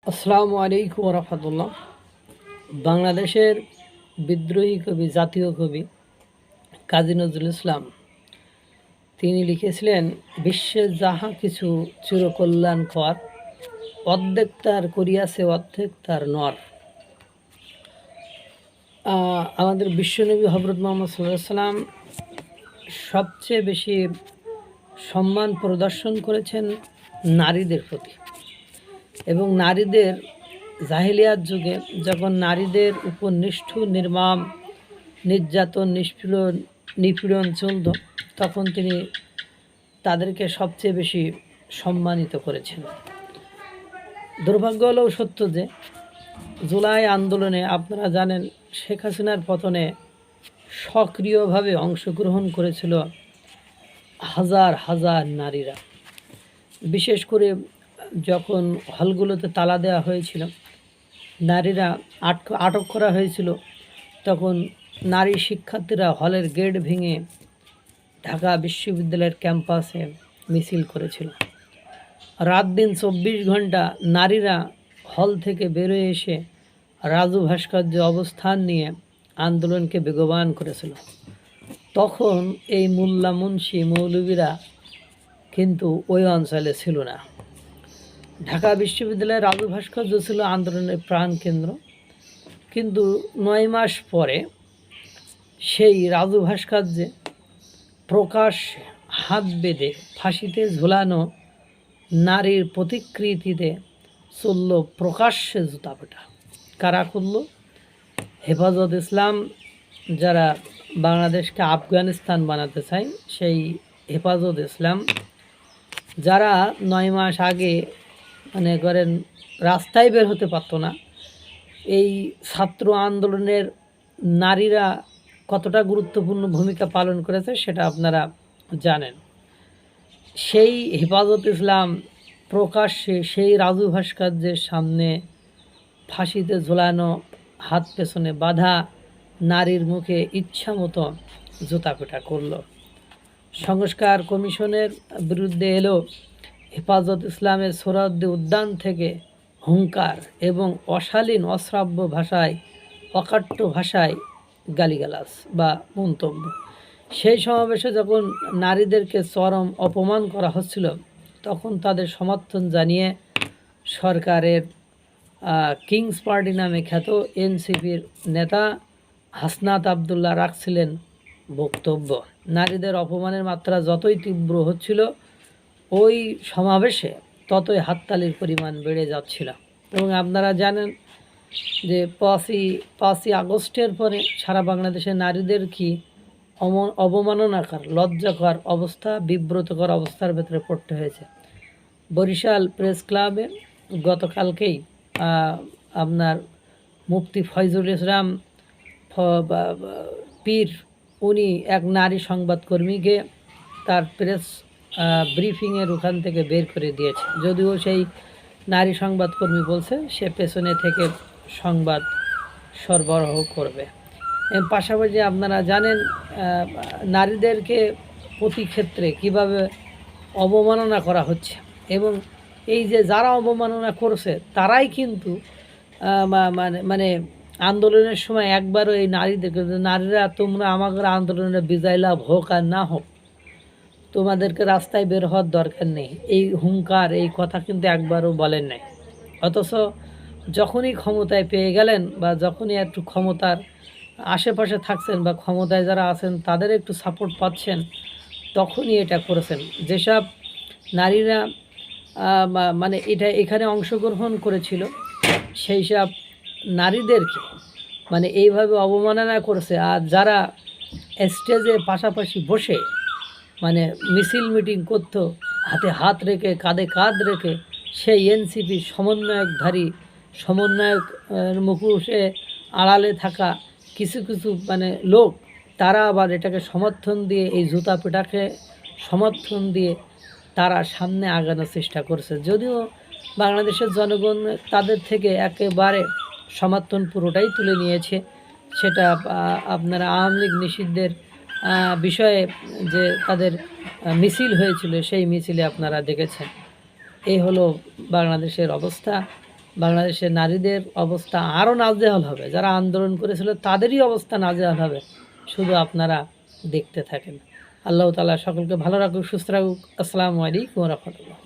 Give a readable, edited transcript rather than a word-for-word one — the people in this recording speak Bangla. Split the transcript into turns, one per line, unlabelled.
আসসালামু আলাইকুম রহমতুল্লাহ। বাংলাদেশের বিদ্রোহী কবি, জাতীয় কবি কাজী নজরুল ইসলাম তিনি লিখেছিলেন, বিশ্বে যাহা কিছু চিরকল্যাণকর, অর্ধেক তার করিয়াছে অর্ধেক তার নর। আমাদের বিশ্বনবী হযরত মুহাম্মদ সাল্লাল্লাহু আলাইহি সাল্লাম সবচেয়ে বেশি সম্মান প্রদর্শন করেছেন নারীদের প্রতি, এবং নারীদের জাহেলিয়াত যুগে যখন নারীদের উপর নিষ্ঠুর নির্মম নির্যাতন নিপীড়ন চলত, তখন তিনি তাদেরকে সবচেয়ে বেশি সম্মানিত করেছেন। দুর্ভাগ্য হলেও সত্য যে জুলাই আন্দোলনে আপনারা জানেন শেখ হাসিনার পতনে সক্রিয়ভাবে অংশগ্রহণ করেছিল হাজার হাজার নারীরা। বিশেষ করে যখন হলগুলোতে তালা দেওয়া হয়েছিল, নারীরা আটক করা হয়েছিল, তখন নারী শিক্ষার্থীরা হলের গেট ভেঙে ঢাকা বিশ্ববিদ্যালয়ের ক্যাম্পাসে মিছিল করেছিল। রাত দিন 24 ঘন্টা নারীরা হল থেকে বেরোয় এসে রাজু ভাস্কর্য অবস্থান নিয়ে আন্দোলনকে বেগবান করেছিল। তখন এই মোল্লা মুন্সি মৌলবীরা কিন্তু ওই অঞ্চলে ছিল না। ঢাকা বিশ্ববিদ্যালয়ের রাজু ভাস্কর্য ছিল আন্দোলনের প্রাণকেন্দ্র, কিন্তু 9 মাস পরে সেই রাজু ভাস্কর্যে প্রকাশ্যে হাত বেঁধে ফাঁসিতে ঝুলানো নারীর প্রতিকৃতিতে চলল প্রকাশ্যে জুতাপেটা। কারা করল? হেফাজত ইসলাম, যারা বাংলাদেশকে আফগানিস্তান বানাতে চায় সেই হেফাজত ইসলাম, যারা 9 মাস আগে মনে করেন রাস্তায় বের হতে পারতো না। এই ছাত্র আন্দোলনের নারীরা কতটা গুরুত্বপূর্ণ ভূমিকা পালন করেছে সেটা আপনারা জানেন। সেই হেফাজত ইসলাম প্রকাশ্যে সেই রাজু ভাস্কর্যের সামনে ফাঁসিতে ঝোলানো, হাত পেছনে বাঁধা নারীর মুখে ইচ্ছা মতো জুতাপেটা করল। সংস্কার কমিশনের বিরুদ্ধে এলো হেফাজত ইসলামের সোহরাওয়ার্দী উদ্যান থেকে হুঙ্কার এবং অশালীন অশ্রাব্য ভাষায়, অকাট্য ভাষায় গালিগালাজ বা মন্তব্য। সেই সমাবেশে যখন নারীদেরকে চরম অপমান করা হচ্ছিল, তখন তাদের সমর্থন জানিয়ে সরকারের কিংস পার্টি নামে খ্যাত এনসিপির নেতা হাসনাত আবদুল্লাহ রাখছিলেন বক্তব্য। নারীদের অপমানের মাত্রা যতই তীব্র হচ্ছিল, ওই সমাবেশে ততই হাততালির পরিমাণ বেড়ে যাচ্ছিল। এবং আপনারা জানেন যে 5ই আগস্টের পরে সারা বাংলাদেশে নারীদের কি অবমাননাকর, লজ্জাকর অবস্থা, বিব্রতকর অবস্থার ভেতরে পড়তে হয়েছে। বরিশাল প্রেস ক্লাবে গতকালকেই আপনার মুফতি ফয়জুল ইসলাম পীর, উনি এক নারী সংবাদকর্মীকে তার প্রেস ব্রিফিংয়ের ওখান থেকে বের করে দিয়েছে। যদিও সেই নারী সংবাদকর্মী বলছে সে পেছনে থেকে সংবাদ সরবরাহ করবে। এর পাশাপাশি আপনারা জানেন নারীদেরকে প্রতি ক্ষেত্রে কীভাবে অবমাননা করা হচ্ছে, এবং এই যে যারা অবমাননা করছে তারাই কিন্তু মানে আন্দোলনের সময় একবারও এই নারীদেরকে, নারীরা তোমরা আমাদের আন্দোলনে বিজয় লাভ হোক আর না হোক, তোমাদেরকে রাস্তায় বের হওয়ার দরকার নেই, এই হুঙ্কার, এই কথা কিন্তু একবারও বলেন নাই। অথচ যখনই ক্ষমতায় পেয়ে গেলেন বা যখনই একটু ক্ষমতার আশেপাশে থাকছেন বা ক্ষমতায় যারা আছেন তাদের একটু সাপোর্ট পাচ্ছেন, তখনই এটা করেছেন। যেসব নারীরা মানে এখানে অংশগ্রহণ করেছিল সেই সব নারীদেরকে মানে এইভাবে অবমাননা করেছে। আর যারা স্টেজে পাশাপাশি বসে মানে মিছিল মিটিং করতো, হাতে হাত রেখে কাঁধে কাঁধ রেখে, সেই এনসিপি সমন্বয়ক মুখোশে আড়ালে থাকা কিছু কিছু মানে লোক, তারা আবার এটাকে সমর্থন দিয়ে, এই জুতা পেটাকে সমর্থন দিয়ে তারা সামনে আগানোর চেষ্টা করছে। যদিও বাংলাদেশের জনগণ তাদের থেকে একেবারে সমর্থন পুরোটাই তুলে নিয়েছে। সেটা আপনারা আওয়ামী লীগ নিষিদ্ধের বিষয়ে যে তাদের মিছিল হয়েছিল, সেই মিছিলে আপনারা দেখেছেন। এই হলো বাংলাদেশের অবস্থা। বাংলাদেশের নারীদের অবস্থা আরও নাজেহাল হবে, যারা আন্দোলন করেছিল তাদেরই অবস্থা নাজেহাল হবে, শুধু আপনারা দেখতে থাকেন। আল্লাহ তাআলা সকলকে ভালো রাখুক, সুস্থ রাখুক। আসসালামু আলাইকুম ওয়া রাহমাতুল্লাহ।